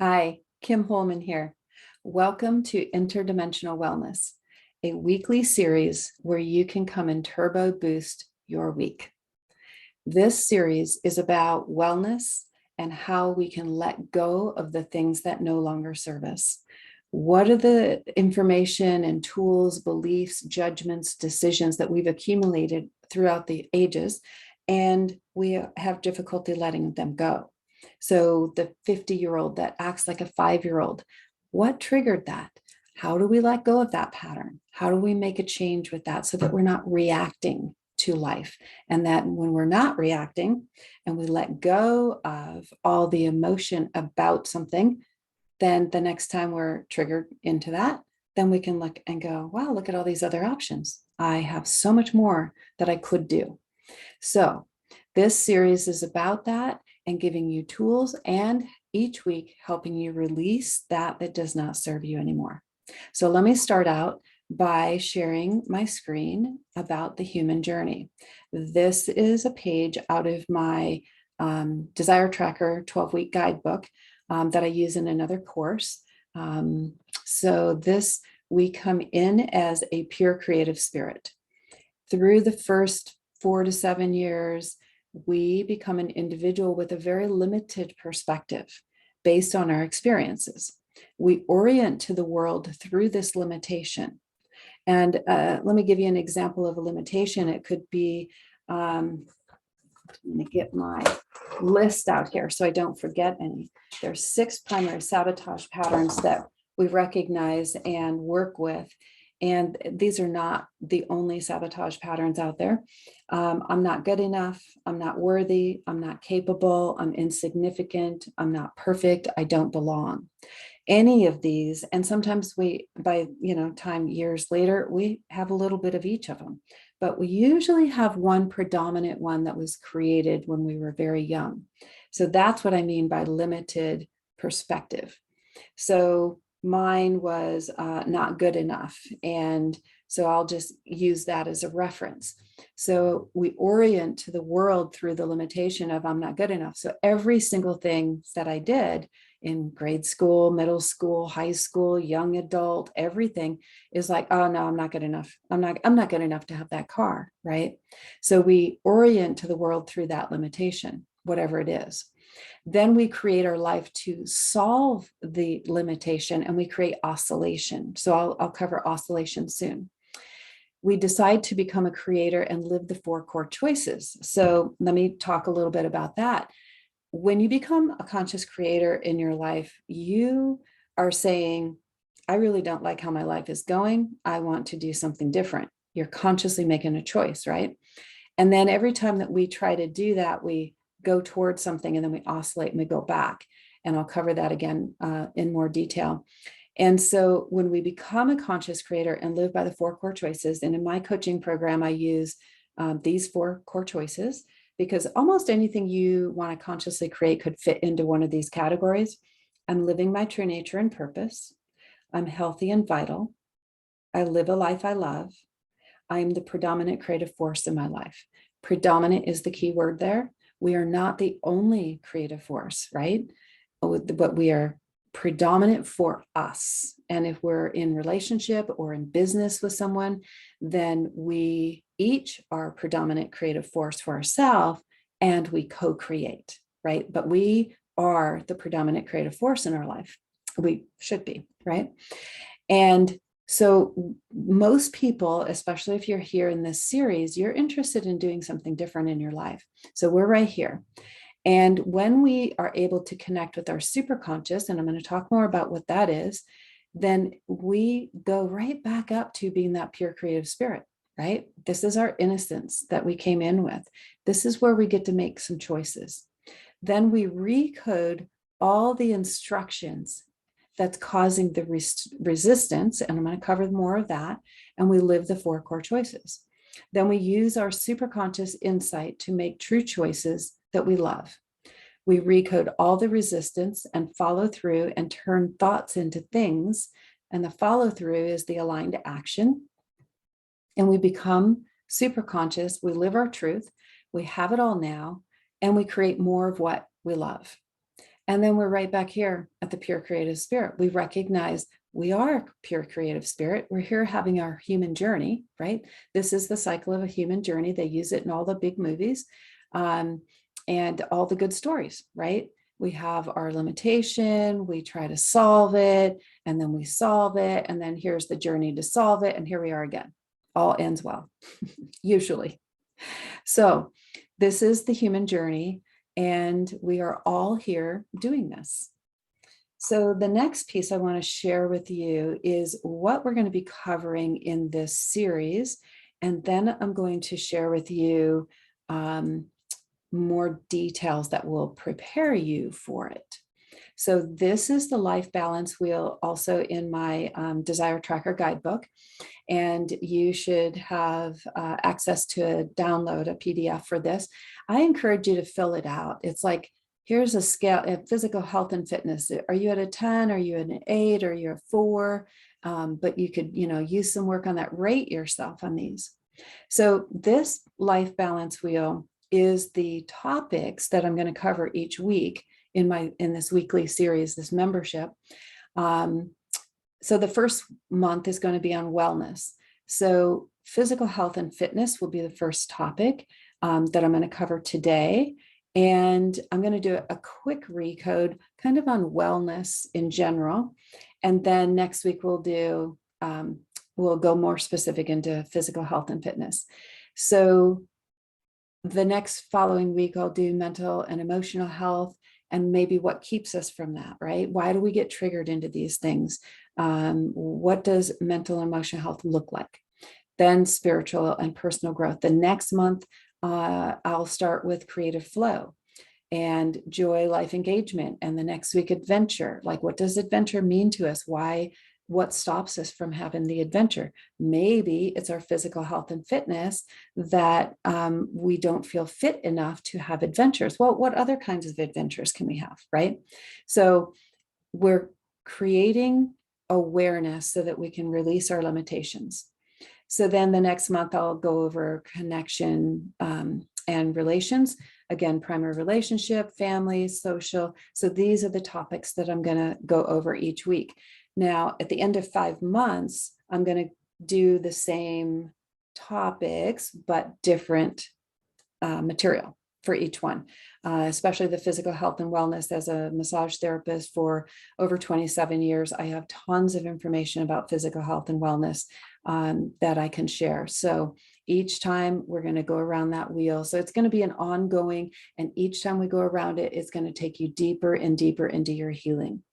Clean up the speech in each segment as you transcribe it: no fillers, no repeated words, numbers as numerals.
Hi, Kim Holman here. Welcome to Interdimensional Wellness, a weekly series where you can come and turbo boost your week. This series is about wellness and how we can let go of the things that no longer serve us. What are the information and tools, beliefs, judgments, decisions that we've accumulated throughout the ages, and we have difficulty letting them go? So the 50-year-old that acts like a 5-year-old, what triggered that? How do we let go of that pattern? How do we make a change with that so that we're not reacting to life? And that when we're not reacting and we let go of all the emotion about something, then the next time we're triggered into that, then we can look and go, wow, look at all these other options. I have so much more that I could do. So this series is about that and giving you tools, and each week helping you release that does not serve you anymore. So let me start out by sharing my screen about the human journey. This is a page out of my Desire Tracker 12-week guidebook that I use in another course. So this, we come in as a pure creative spirit. Through the first 4 to 7 years, we become an individual with a very limited perspective based on our experiences. We orient to the world through this limitation. And let me give you an example of a limitation. It could be, let me get my list out here so I don't forget any. There's 6 primary sabotage patterns that we recognize and work with. And these are not the only sabotage patterns out there. I'm not good enough. I'm not worthy. I'm not capable. I'm insignificant. I'm not perfect. I don't belong. Any of these, and sometimes we, by time years later, we have a little bit of each of them. But we usually have one predominant one that was created when we were very young. So that's what I mean by limited perspective. So mine was not good enough. And so I'll just use that as a reference. So we orient to the world through the limitation of I'm not good enough. So every single thing that I did in grade school, middle school, high school, young adult, everything is like, oh no, I'm not good enough. I'm not good enough to have that car, right? So we orient to the world through that limitation, whatever it is. Then we create our life to solve the limitation, and we create oscillation. So I'll cover oscillation soon. We decide to become a creator and live the 4 core choices. So let me talk a little bit about that. When you become a conscious creator in your life, you are saying, I really don't like how my life is going. I want to do something different. You're consciously making a choice, right? And then every time that we try to do that, we go towards something and then we oscillate and we go back. And I'll cover that again in more detail. And so when we become a conscious creator and live by the 4 core choices, and in my coaching program, I use these 4 core choices because almost anything you want to consciously create could fit into one of these categories. I'm living my true nature and purpose. I'm healthy and vital. I live a life I love. I am the predominant creative force in my life. Predominant is the key word there. We are not the only creative force, right? But we are predominant for us. And if we're in relationship or in business with someone, then we each are predominant creative force for ourselves and we co-create, right? But we are the predominant creative force in our life. We should be, right? And so most people, especially if you're here in this series, you're interested in doing something different in your life. So we're right here. And when we are able to connect with our superconscious, and I'm going to talk more about what that is, then we go right back up to being that pure creative spirit, right? This is our innocence that we came in with. This is where we get to make some choices. Then we recode all the instructions that's causing the resistance, and I'm going to cover more of that, and we live the 4 core choices. Then we use our superconscious insight to make true choices that we love. We recode all the resistance and follow through and turn thoughts into things, and the follow through is the aligned action. And we become superconscious, we live our truth, we have it all now, and we create more of what we love. And then we're right back here at the pure creative spirit. We recognize we are pure creative spirit. We're here having our human journey, right? This is the cycle of a human journey. They use it in all the big movies and all the good stories, right? We have our limitation, we try to solve it, and then we solve it, and then here's the journey to solve it, and here we are again. All ends well, usually. So this is the human journey, and we are all here doing this. So the next piece I want to share with you is what we're going to be covering in this series. And then I'm going to share with you more details that will prepare you for it. So this is the life balance wheel, also in my Desire Tracker guidebook. And you should have access to download a PDF for this. I encourage you to fill it out. It's like, here's a scale of physical health and fitness. Are you at a 10? Are you at an 8? Are you a 4? But you could, use some work on that. Rate yourself on these. So this life balance wheel is the topics that I'm going to cover each week in this weekly series, this membership. So the first month is going to be on wellness. So physical health and fitness will be the first topic that I'm going to cover today. And I'm going to do a quick recode kind of on wellness in general. And then next week we'll go more specific into physical health and fitness. So the next following week, I'll do mental and emotional health and maybe what keeps us from that, right? Why do we get triggered into these things? What does mental and emotional health look like? Then spiritual and personal growth. The next month, I'll start with creative flow and joy, life engagement. And the next week, adventure. Like, what does adventure mean to us? What stops us from having the adventure? Maybe it's our physical health and fitness that we don't feel fit enough to have adventures. Well, what other kinds of adventures can we have, right? So we're creating awareness so that we can release our limitations. So then the next month, I'll go over connection and relations. Again, primary relationship, family, social. So these are the topics that I'm going to go over each week. Now, at the end of 5 months, I'm going to do the same topics, but different material for each one, especially the physical health and wellness. As a massage therapist for over 27 years, I have tons of information about physical health and wellness that I can share. So each time we're going to go around that wheel. So it's going to be an ongoing, and each time we go around it, it's going to take you deeper and deeper into your healing.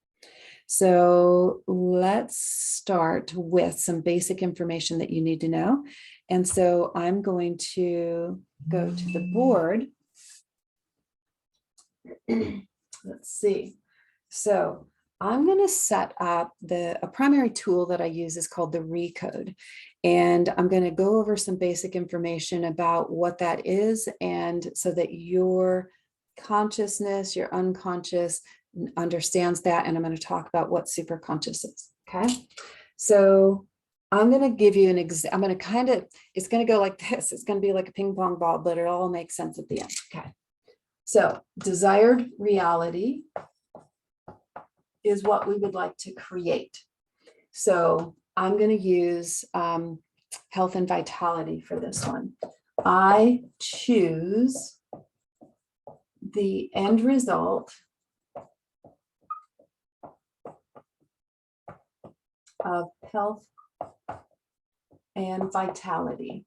So let's start with some basic information that you need to know. And so I'm going to go to the board. Let's see. So I'm going to set up a primary tool that I use is called the Recode. And I'm going to go over some basic information about what that is, and so that your consciousness, your unconscious, understands that. And I'm going to talk about what superconscious is. Okay. So I'm going to give you an example. I'm going to it's going to go like this. It's going to be like a ping pong ball, but it all makes sense at the end. Okay. So desired reality is what we would like to create. So I'm going to use health and vitality for this one. I choose the end result of health and vitality.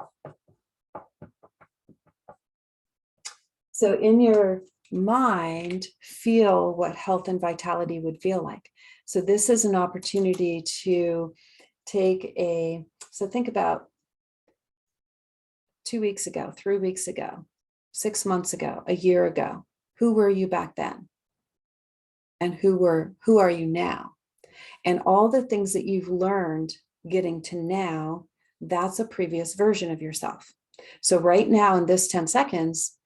So in your mind, feel what health and vitality would feel like. So this is an opportunity to so think about 2 weeks ago, 3 weeks ago, 6 months ago, a year ago. Who were you back then? And who are you now? And all the things that you've learned getting to now, that's a previous version of yourself. So right now in this 10 seconds,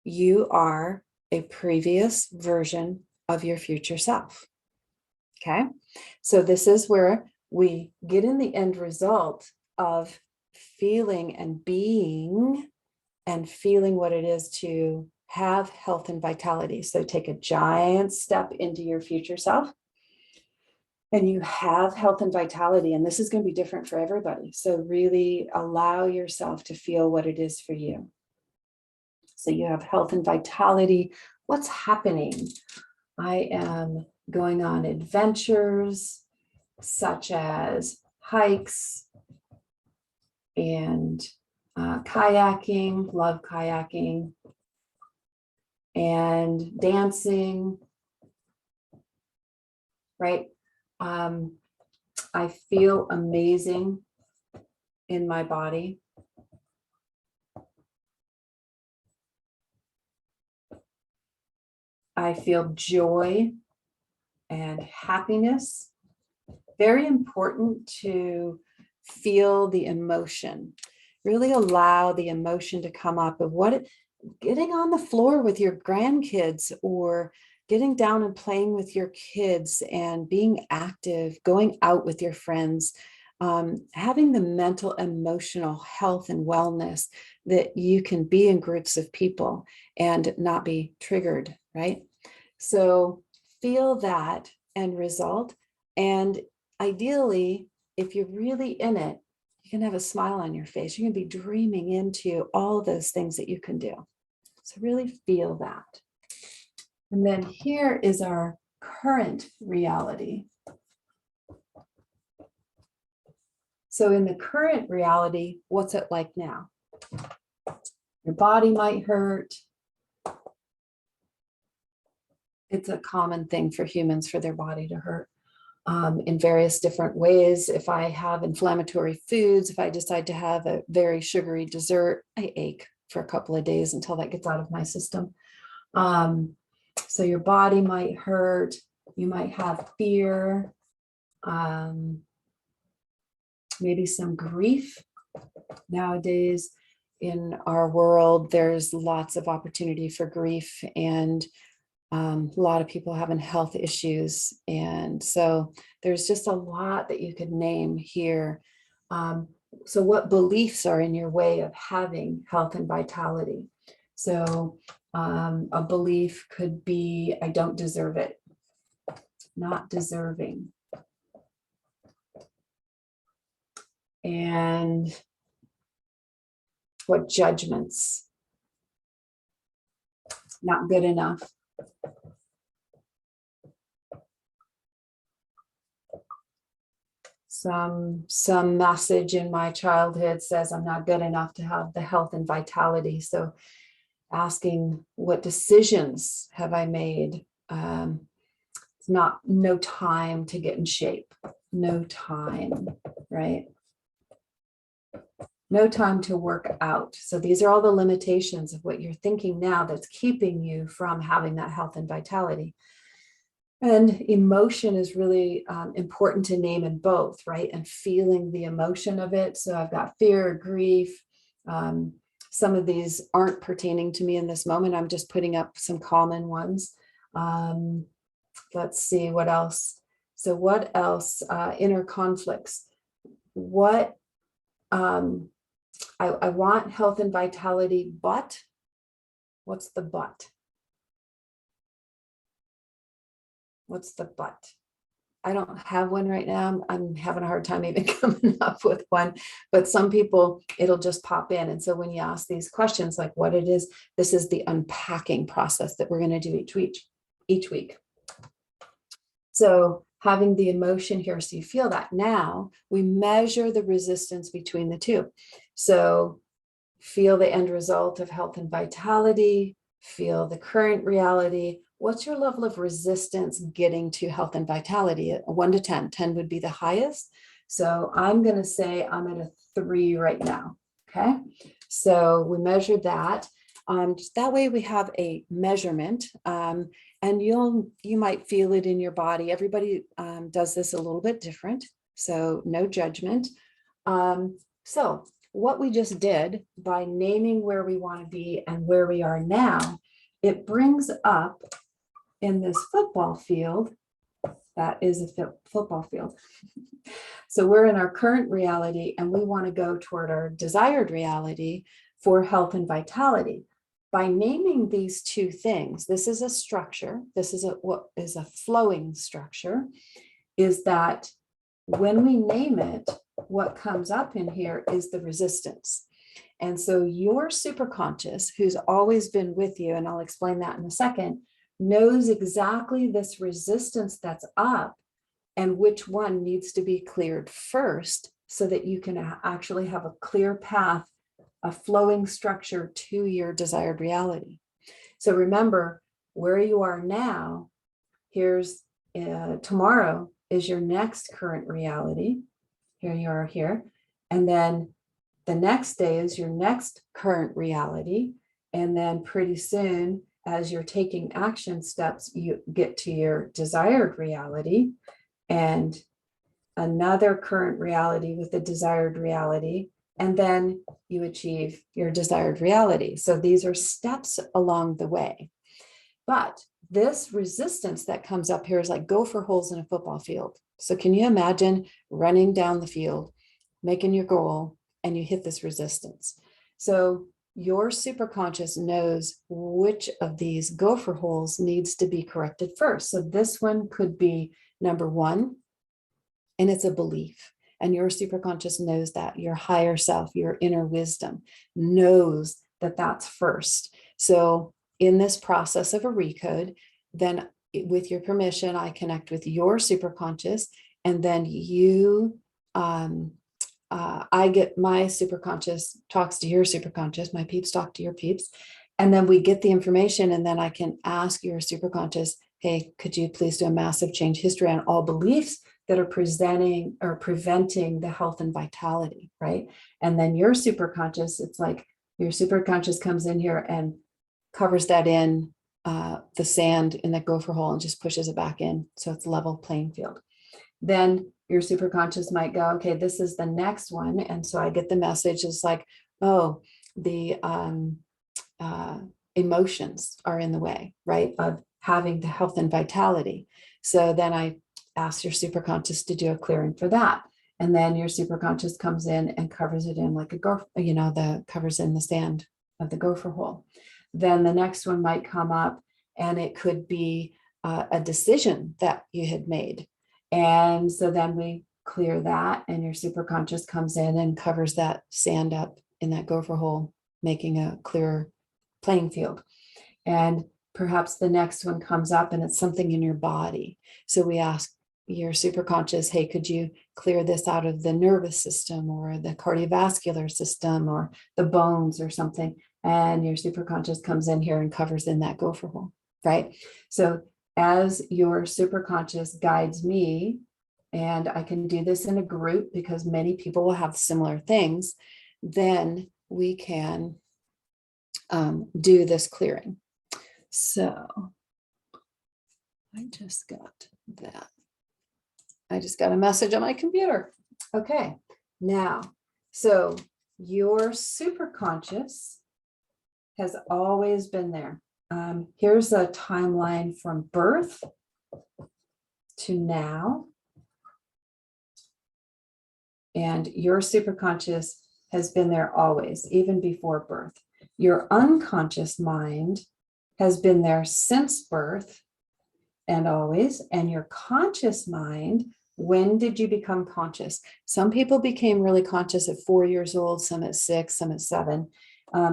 you are a previous version of your future self. Okay. So this is where we get in the end result of feeling and being and feeling what it is to have health and vitality. So take a giant step into your future self. And you have health and vitality, and this is going to be different for everybody. So really allow yourself to feel what it is for you. So you have health and vitality. What's happening? I am going on adventures such as hikes and kayaking, love kayaking, and dancing, right? I feel amazing in my body. I feel joy and happiness. Very important to feel the emotion. Really allow the emotion to come up of getting on the floor with your grandkids, or getting down and playing with your kids and being active, going out with your friends, having the mental, emotional health and wellness that you can be in groups of people and not be triggered, right? So feel that end result. And ideally, if you're really in it, you can have a smile on your face. You're going to be dreaming into all those things that you can do. So really feel that. And then here is our current reality. So in the current reality, what's it like now? Your body might hurt. It's a common thing for humans for their body to hurt in various different ways. If I have inflammatory foods, if I decide to have a very sugary dessert, I ache for a couple of days until that gets out of my system. So your body might hurt. You might have fear, maybe some grief. Nowadays in our world, there's lots of opportunity for grief, and a lot of people having health issues. And so there's just a lot that you could name here. So what beliefs are in your way of having health and vitality? So a belief could be, I don't deserve it, not deserving. And what judgments? Not good enough. Some message in my childhood says I'm not good enough to have the health and vitality. So asking, what decisions have I made? It's no time to get in shape. No time, right? No time to work out. So these are all the limitations of what you're thinking now that's keeping you from having that health and vitality. And emotion is really important to name in both, right? And feeling the emotion of it. So I've got fear, grief. Some of these aren't pertaining to me in this moment. I'm just putting up some common ones. Let's see what else. So what else? Inner conflicts. What I want health and vitality, but what's the but? What's the but? I don't have one right now. I'm having a hard time even coming up with one, but some people, it'll just pop in. And so when you ask these questions, like what it is, this is the unpacking process that we're going to do each week. So having the emotion here, so you feel that. Now we measure the resistance between the two. So feel the end result of health and vitality, feel the current reality. What's your level of resistance getting to health and vitality? 1 to 10. 10 would be the highest. So I'm going to say I'm at a 3 right now. Okay. So we measured that. That way we have a measurement, and you might feel it in your body. Everybody does this a little bit different. So no judgment. So what we just did by naming where we want to be and where we are now, it brings up in this football field, that is a football field. So we're in our current reality and we want to go toward our desired reality for health and vitality. by naming these two things, this is a structure, this is what is a flowing structure, is that when we name it, what comes up in here is the resistance. And so your superconscious, who's always been with you, and I'll explain that in a second, knows exactly this resistance that's up and which one needs to be cleared first so that you can actually have a clear path, a flowing structure to your desired reality. So remember where you are now. Here's tomorrow is your next current reality. Here you are here. And then the next day is your next current reality. And then pretty soon, as you're taking action steps, you get to your desired reality and another current reality with the desired reality. And then you achieve your desired reality. So these are steps along the way. But this resistance that comes up here is like gopher holes in a football field. So can you imagine running down the field, making your goal, and you hit this resistance? So your superconscious knows which of these gopher holes needs to be corrected first. So this one could be number one, and it's a belief. And your superconscious knows that. Your higher self, your inner wisdom knows that that's first. So in this process of a recode, then with your permission, I connect with your superconscious, and then you, I get my superconscious talks to your superconscious, my peeps talk to your peeps, and then we get the information, and then I can ask your superconscious, hey, could you please do a massive change history on all beliefs that are presenting or preventing the health and vitality, right? And then your superconscious, it's like your superconscious comes in here and covers that in the sand in that gopher hole and just pushes it back in. So it's level playing field. Then your superconscious might go, okay, this is the next one. And so I get the message. It's like, oh, the emotions are in the way, right? Of having the health and vitality. So then I ask your superconscious to do a clearing for that. And then your superconscious comes in and covers it in like a gopher, covers in the sand of the gopher hole. Then the next one might come up, and it could be a decision that you had made. And so then we clear that, and your superconscious comes in and covers that sand up in that gopher hole, making a clearer playing field. And perhaps the next one comes up and it's something in your body. So we ask your superconscious, hey, could you clear this out of the nervous system or the cardiovascular system or the bones or something? And your superconscious comes in here and covers in that gopher hole, right? So as your superconscious guides me, and I can do this in a group because many people will have similar things, then we can do this clearing. So I just got that. I just got a message on my computer. Okay, now, so your superconscious has always been there. Here's a timeline from birth to now. And your superconscious has been there always, even before birth. Your unconscious mind has been there since birth and always. And your conscious mind, when did you become conscious? Some people became really conscious at 4 years old, some at 6, some at 7.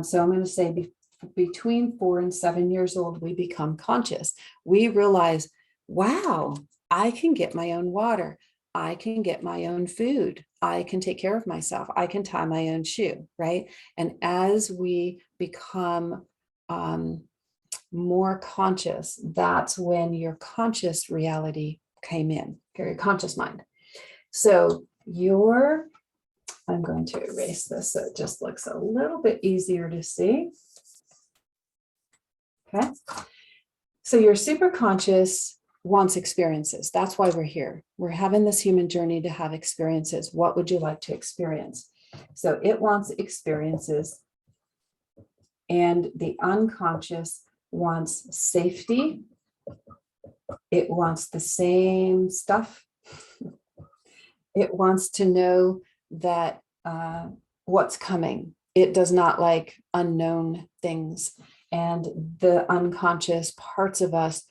So I'm going to say between 4 and 7 years old, we become conscious. We realize, wow, I can get my own water. I can get my own food. I can take care of myself. I can tie my own shoe, right? And as we become more conscious, that's when your conscious reality came in, your conscious mind. So I'm going to erase this so it just looks a little bit easier to see. Okay. So your superconscious wants experiences. That's why we're here. We're having this human journey to have experiences. What would you like to experience? So it wants experiences. And the unconscious wants safety. It wants the same stuff. It wants to know that what's coming. It does not like unknown things. And the unconscious parts of us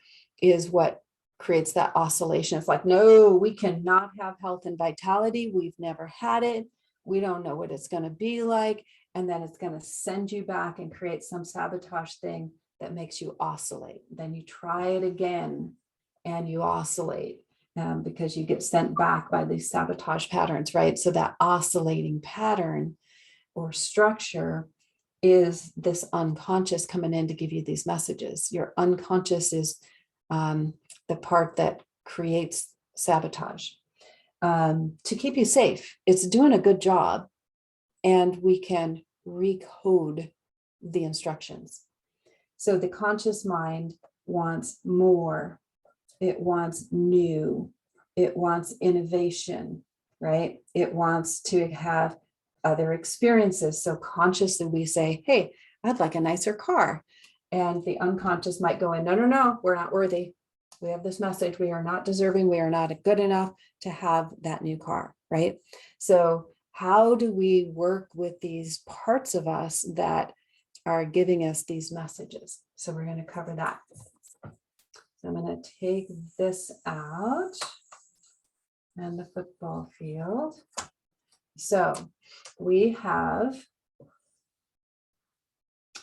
is what creates that oscillation. It's like, no, we cannot have health and vitality. We've never had it. We don't know what it's going to be like. And then it's going to send you back and create some sabotage thing that makes you oscillate. Then you try it again and you oscillate because you get sent back by these sabotage patterns, right? So that oscillating pattern or structure is this unconscious coming in to give you these messages. Your unconscious is the part that creates sabotage to keep you safe. It's doing a good job, and we can recode the instructions. So the conscious mind wants more. It wants new. It wants innovation, right? It wants to have other experiences. So consciously we say, hey, I'd like a nicer car. And the unconscious might go in, no, no, no, we're not worthy. We have this message. We are not deserving. We are not good enough to have that new car, right? So how do we work with these parts of us that are giving us these messages? So we're going to cover that. So I'm going to take this out and the football field. So we have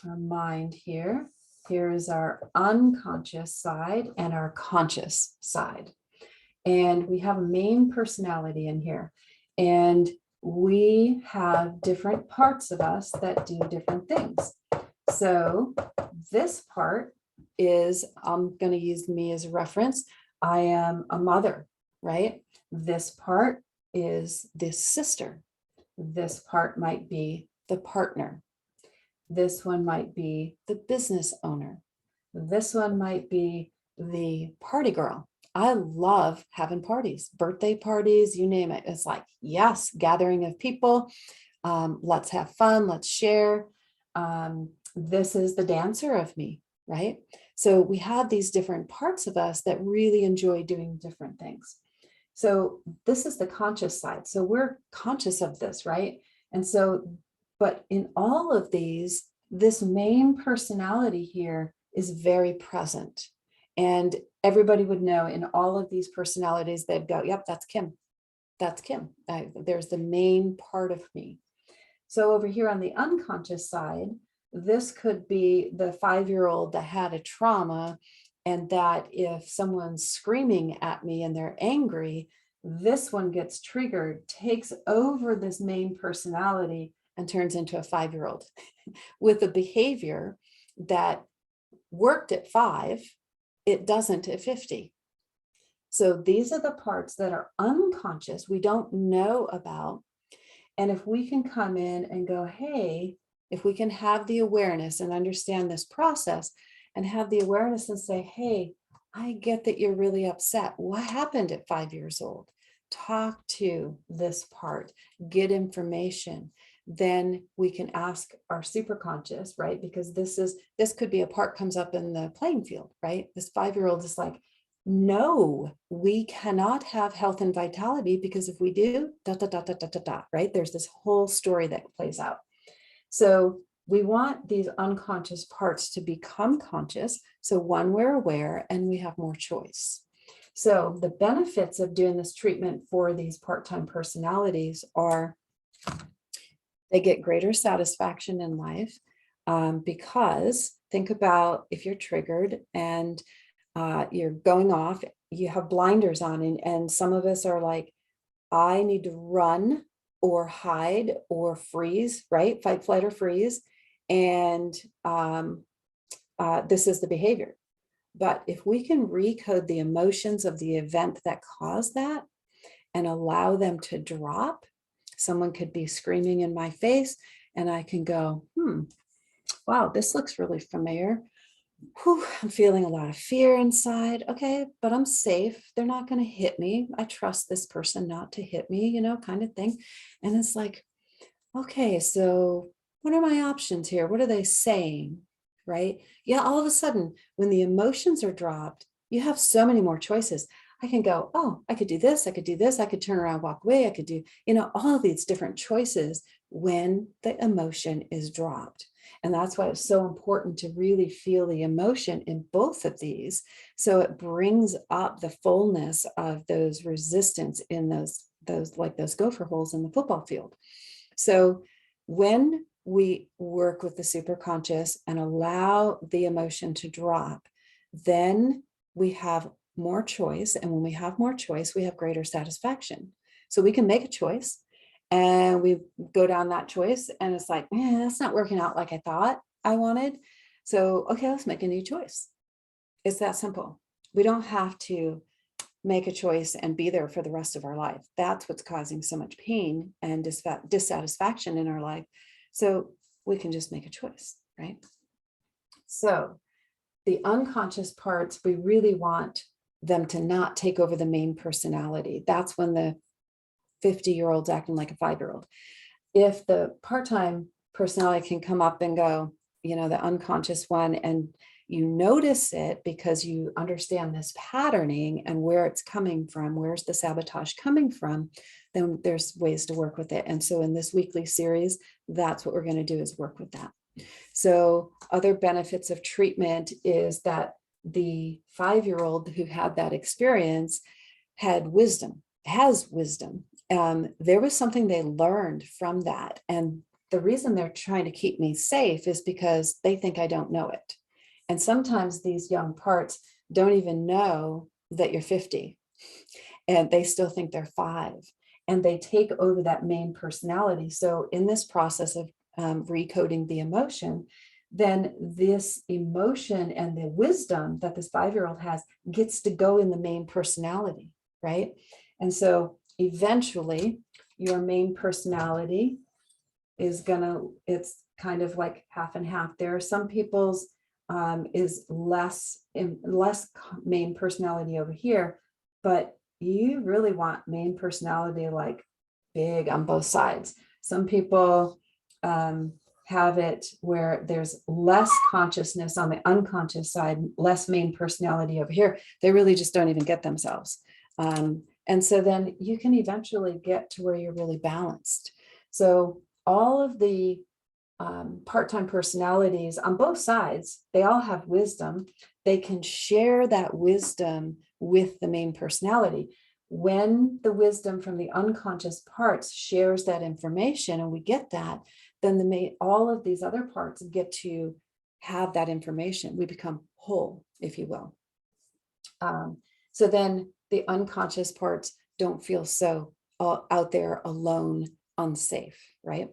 our mind here. Here is our unconscious side and our conscious side. And we have a main personality in here. And we have different parts of us that do different things. So this part is, I'm going to use me as a reference. I am a mother, right? This part is this sister. This part might be the partner. This one might be the business owner. This one might be the party girl. I love having parties, birthday parties, you name it. It's like, yes, gathering of people. Let's have fun. Let's share. This is the dancer of me, right? So we have these different parts of us that really enjoy doing different things. So this is the conscious side. So we're conscious of this, right? And so, but in all of these, this main personality here is very present. And everybody would know in all of these personalities, they'd go, yep, that's Kim. That's Kim. There's the main part of me. So over here on the unconscious side, this could be the 5-year-old that had a trauma, and that if someone's screaming at me and they're angry, this one gets triggered, takes over this main personality and turns into a 5-year-old with a behavior that worked at 5, it doesn't at 50. So these are the parts that are unconscious, we don't know about. And if we can come in and go, hey, if we can have the awareness and understand this process and have the awareness and say, hey, I get that you're really upset. What happened at 5 years old? Talk to this part, get information. Then we can ask our superconscious, right? Because this could be a part comes up in the playing field, right? This 5-year-old is like, no, we cannot have health and vitality because if we do, right? There's this whole story that plays out. So we want these unconscious parts to become conscious. So one, we're aware and we have more choice. So the benefits of doing this treatment for these part-time personalities are they get greater satisfaction in life because think about if you're triggered and you're going off, you have blinders on, and some of us are like, I need to run or hide or freeze, right? Fight, flight, or freeze. And this is the behavior. But if we can recode the emotions of the event that caused that and allow them to drop, someone could be screaming in my face and I can go, wow, this looks really familiar. Whew, I'm feeling a lot of fear inside. Okay, but I'm safe. They're not going to hit me. I trust this person not to hit me, kind of thing. And it's like, okay, so what are my options here? What are they saying? Right? Yeah, all of a sudden, when the emotions are dropped, you have so many more choices. I can go, oh, I could do this. I could do this. I could turn around, walk away. I could do, all of these different choices when the emotion is dropped. And that's why it's so important to really feel the emotion in both of these. So it brings up the fullness of those resistance in those like those gopher holes in the football field. So when we work with the superconscious and allow the emotion to drop, then we have more choice. And when we have more choice, we have greater satisfaction. So we can make a choice and we go down that choice and it's like, that's not working out like I thought I wanted. So, okay, let's make a new choice. It's that simple. We don't have to make a choice and be there for the rest of our life. That's what's causing so much pain and dissatisfaction in our life. So we can just make a choice, right? So the unconscious parts, we really want them to not take over the main personality. That's when the 50-year-old's acting like a 5-year-old. If the part-time personality can come up and go, the unconscious one, and you notice it because you understand this patterning and where it's coming from, where's the sabotage coming from, then there's ways to work with it. And so in this weekly series, that's what we're going to do, is work with that. So other benefits of treatment is that the 5-year-old who had that experience has wisdom. There was something they learned from that. And the reason they're trying to keep me safe is because they think I don't know it. And sometimes these young parts don't even know that you're 50 and they still think they're 5, and they take over that main personality. So in this process of recoding the emotion, then this emotion and the wisdom that this 5-year-old has gets to go in the main personality, right? And so eventually your main personality is it's kind of like half and half. There are some people's is less main personality over here, but you really want main personality like big on both sides. Some people have it where there's less consciousness on the unconscious side, less main personality over here. They really just don't even get themselves. And so then you can eventually get to where you're really balanced. So all of the part-time personalities on both sides, they all have wisdom. They can share that wisdom with the main personality. When the wisdom from the unconscious parts shares that information and we get that, then all of these other parts get to have that information. We become whole, if you will. So then the unconscious parts don't feel so out there alone, unsafe, right?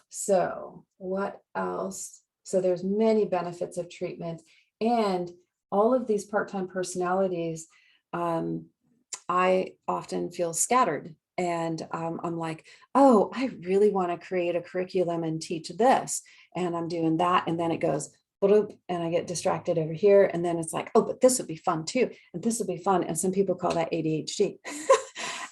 So what else? So there's many benefits of treatment, and all of these part-time personalities, I often feel scattered, and I'm like, oh, I really want to create a curriculum and teach this, and I'm doing that, and then it goes, and I get distracted over here, and then it's like, oh, but this would be fun too, and this would be fun, and some people call that ADHD.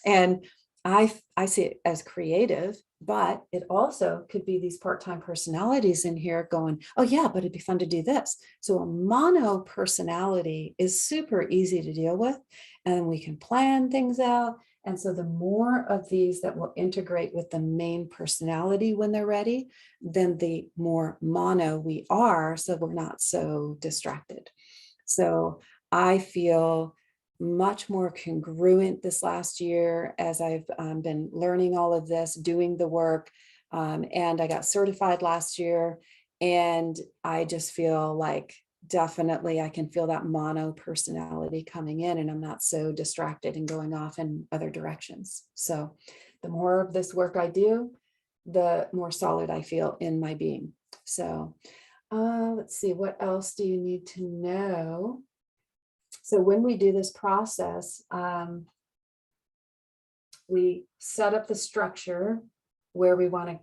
And I see it as creative, but it also could be these part-time personalities in here going, oh yeah, but it'd be fun to do this. So a mono personality is super easy to deal with, and we can plan things out. And so the more of these that will integrate with the main personality when they're ready, then the more mono we are, so we're not so distracted. So I feel much more congruent this last year as I've been learning all of this, doing the work, and I got certified last year, and I just feel like definitely I can feel that mono personality coming in, and I'm not so distracted and going off in other directions. So the more of this work I do, the more solid I feel in my being. So let's see, what else do you need to know? So when we do this process, we set up the structure where we want to,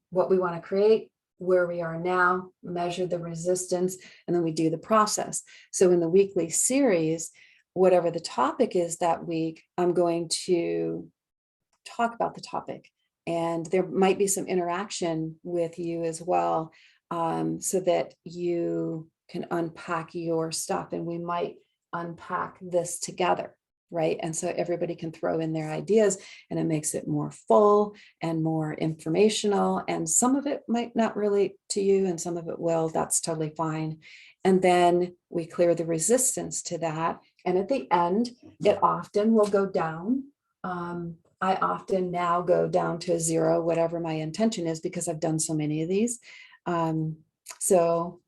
what we want to create, where we are now, measure the resistance, and then we do the process. So in the weekly series, whatever the topic is that week, I'm going to talk about the topic, and there might be some interaction with you as well, so that you can unpack your stuff, and we might unpack this together. right? And so everybody can throw in their ideas and it makes it more full and more informational. And some of it might not relate to you and some of it will. That's totally fine. And then we clear the resistance to that. And at the end, it often will go down. I often now go down to 0, whatever my intention is, because I've done so many of these. So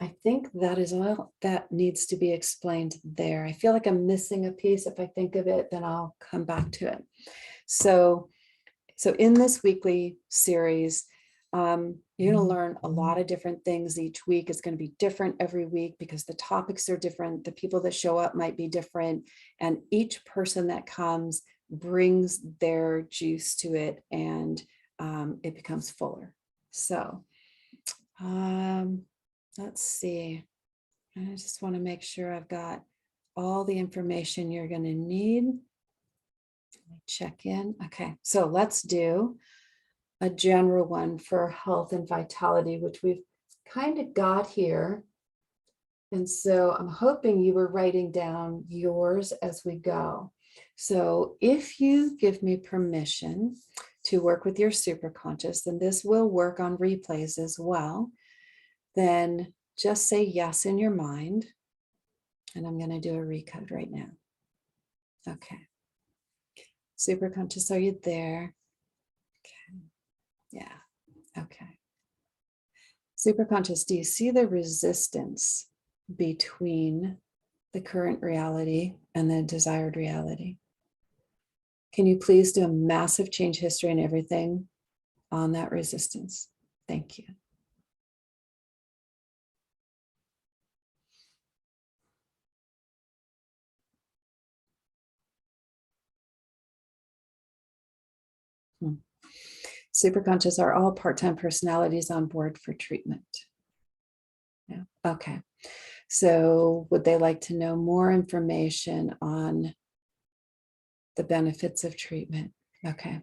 I think that is all that needs to be explained there. I feel like I'm missing a piece. If I think of it, then I'll come back to it. So in this weekly series, you're going to learn a lot of different things each week. It's going to be different every week because the topics are different. The people that show up might be different. And each person that comes brings their juice to it, and it becomes fuller. So let's see. I just want to make sure I've got all the information you're going to need. Let me check in. Okay, so let's do a general one for health and vitality, which we've kind of got here. And so I'm hoping you were writing down yours as we go. So if you give me permission to work with your superconscious, and this will work on replays as well, then just say yes in your mind. And I'm going to do a recode right now. Okay. Superconscious, are you there? Okay. Yeah. Okay. Superconscious, do you see the resistance between the current reality and the desired reality? Can you please do a massive change history and everything on that resistance? Thank you. Superconscious, are all part-time personalities on board for treatment? Yeah. Okay. So would they like to know more information on the benefits of treatment? Okay.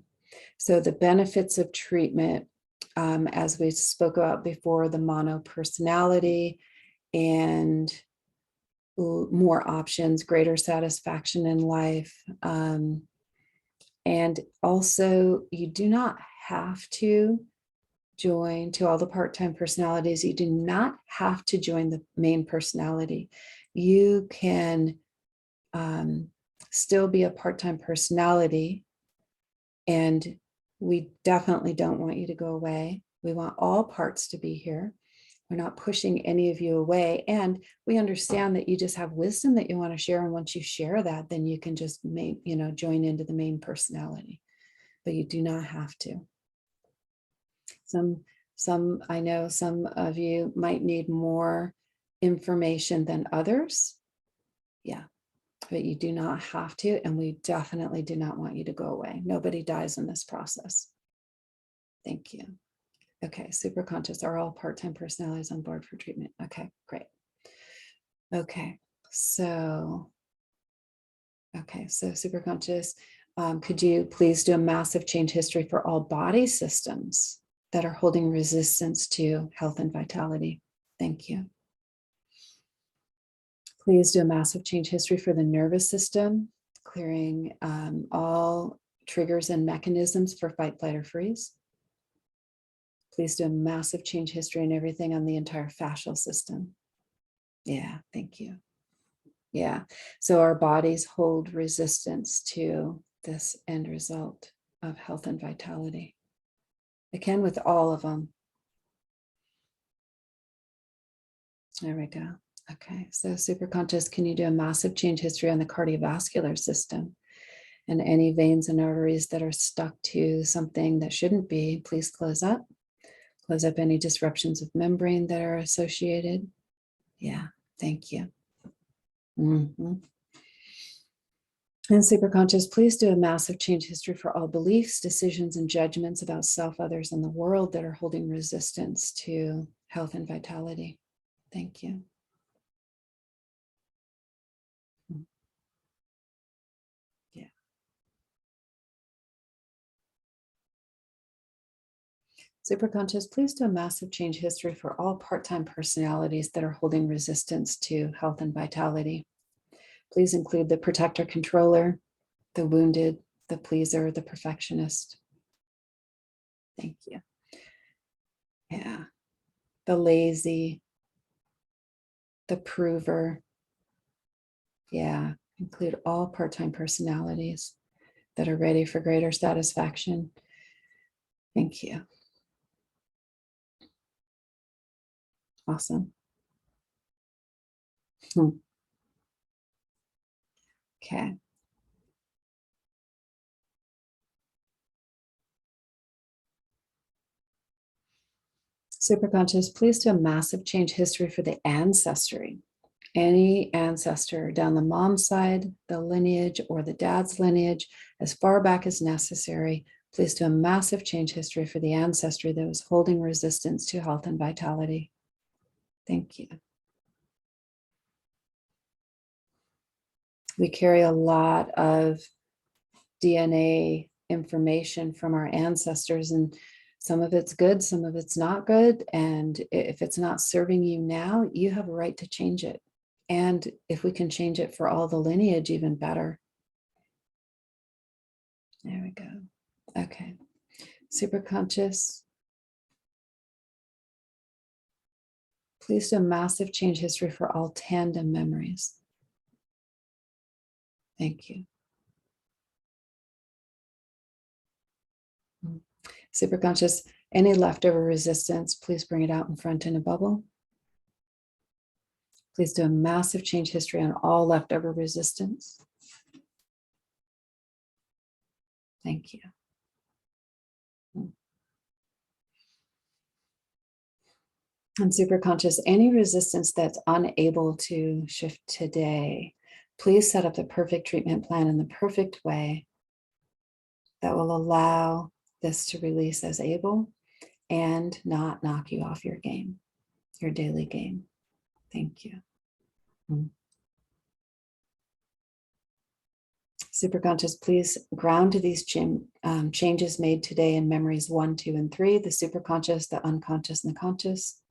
So the benefits of treatment, as we spoke about before, the mono personality and more options, greater satisfaction in life. And also, you do not have to join, to all the part-time personalities, you do not have to join the main personality. You can still be a part-time personality, and we definitely don't want you to go away. We want all parts to be here. We're not pushing any of you away. And we understand that you just have wisdom that you want to share. And once you share that, then you can just join into the main personality, but you do not have to. I know some of you might need more information than others. Yeah, but you do not have to. And we definitely do not want you to go away. Nobody dies in this process. Thank you. Okay, superconscious, are all part-time personalities on board for treatment? Okay, great. Okay, so superconscious, could you please do a massive change history for all body systems that are holding resistance to health and vitality? Thank you. Please do a massive change history for the nervous system, clearing all triggers and mechanisms for fight, flight, or freeze. Please do a massive change history and everything on the entire fascial system. Yeah, thank you. Yeah, so our bodies hold resistance to this end result of health and vitality. It can with all of them. There we go. Okay, so superconscious, can you do a massive change history on the cardiovascular system and any veins and arteries that are stuck to something that shouldn't be? Please close up. Close up any disruptions of membrane that are associated. Yeah, thank you. Mm-hmm. And superconscious, please do a massive change history for all beliefs, decisions, and judgments about self, others, and the world that are holding resistance to health and vitality. Thank you. Yeah. Superconscious, please do a massive change history for all part-time personalities that are holding resistance to health and vitality. Please include the protector controller, the wounded, the pleaser, the perfectionist. Thank you. Yeah. The lazy, the prover. Yeah. Include all part-time personalities that are ready for greater satisfaction. Thank you. Awesome. Okay. Superconscious, please do a massive change history for the ancestry. Any ancestor down the mom's side, the lineage, or the dad's lineage, as far back as necessary. Please do a massive change history for the ancestry that was holding resistance to health and vitality. Thank you. We carry a lot of DNA information from our ancestors, and some of it's good, some of it's not good. And if it's not serving you now, you have a right to change it. And if we can change it for all the lineage, even better. There we go. Okay. Superconscious. Please do a massive change history for all tandem memories. Thank you. Superconscious, any leftover resistance, please bring it out in front in a bubble. Please do a massive change history on all leftover resistance. Thank you. And superconscious, any resistance that's unable to shift today, please set up the perfect treatment plan in the perfect way that will allow this to release as able and not knock you off your game, your daily game. Thank you. Superconscious, please ground to these changes made today in memories 1, 2, and 3, the superconscious, the unconscious, and the conscious.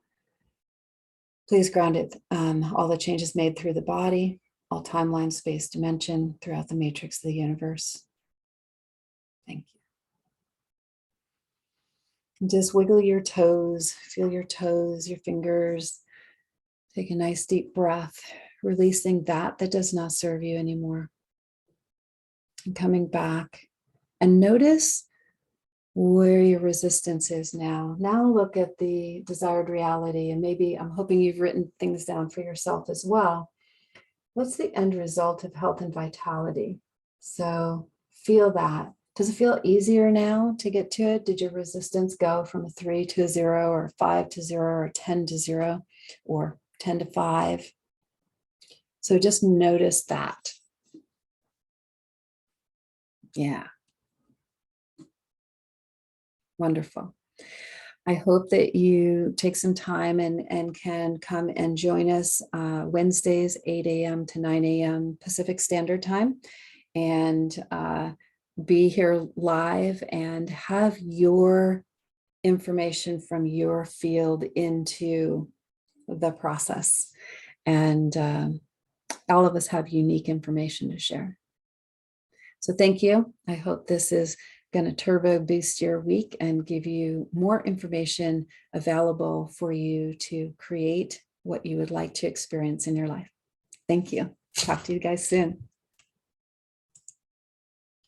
Please ground it, all the changes made through the body, all timeline, space, dimension, throughout the matrix of the universe. Thank you. And just wiggle your toes, feel your toes, your fingers. Take a nice deep breath, releasing that does not serve you anymore. And coming back, and notice where your resistance is now. Now look at the desired reality, and maybe I'm hoping you've written things down for yourself as well. What's the end result of health and vitality? So feel that. Does it feel easier now to get to it? Did your resistance go from a 3 to a 0, or 5 to 0, or 10 to 0, or 10 to 5? So just notice that. Yeah. Wonderful. I hope that you take some time and can come and join us Wednesdays, 8 a.m. to 9 a.m. Pacific Standard Time, and be here live and have your information from your field into the process. And all of us have unique information to share. So thank you. I hope this is going to turbo boost your week and give you more information available for you to create what you would like to experience in your life. Thank you. Talk to you guys soon.